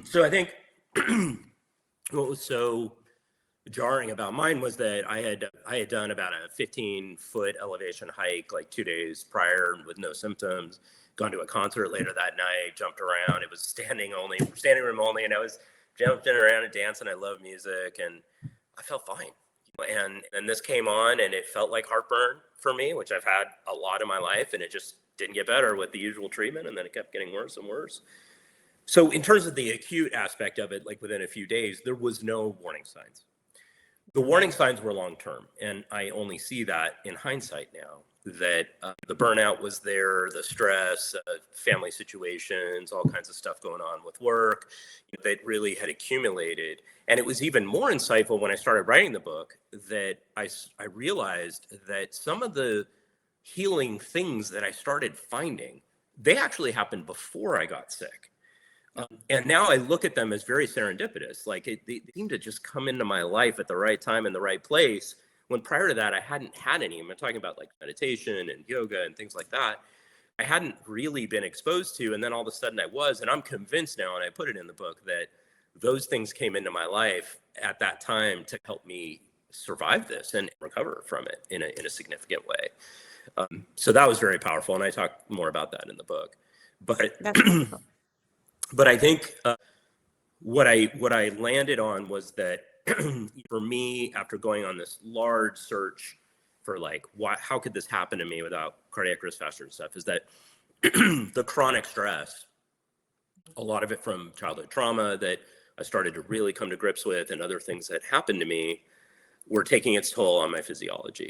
So I think what was so jarring about mine was that I had done about a 15-foot elevation hike like 2 days prior with no symptoms. Gone to a concert later that night, jumped around. It was standing room only, and I was jumping around and dancing. I love music, and I felt fine. And this came on, and it felt like heartburn for me, which I've had a lot in my life, and it just didn't get better with the usual treatment, and then it kept getting worse and worse. So in terms of the acute aspect of it, like within a few days, there was no warning signs. The warning signs were long term, and I only see that in hindsight now. That the burnout was there, the stress, family situations, all kinds of stuff going on with work that really had accumulated. And it was even more insightful when I started writing the book that I realized that some of the healing things that I started finding, they actually happened before I got sick. And now I look at them as very serendipitous. Like they seem to just come into my life at the right time in the right place. When prior to that, I hadn't had any. I'm talking about like meditation and yoga and things like that. I hadn't really been exposed to. And then all of a sudden I was, and I'm convinced now, and I put it in the book, that those things came into my life at that time to help me survive this and recover from it in a significant way. So that was very powerful. And I talk more about that in the book. But That's wonderful. but I think what I landed on was that for me, after going on this large search for like how could this happen to me without cardiac risk factors and stuff, is that the chronic stress, a lot of it from childhood trauma that I started to really come to grips with, and other things that happened to me, were taking its toll on my physiology.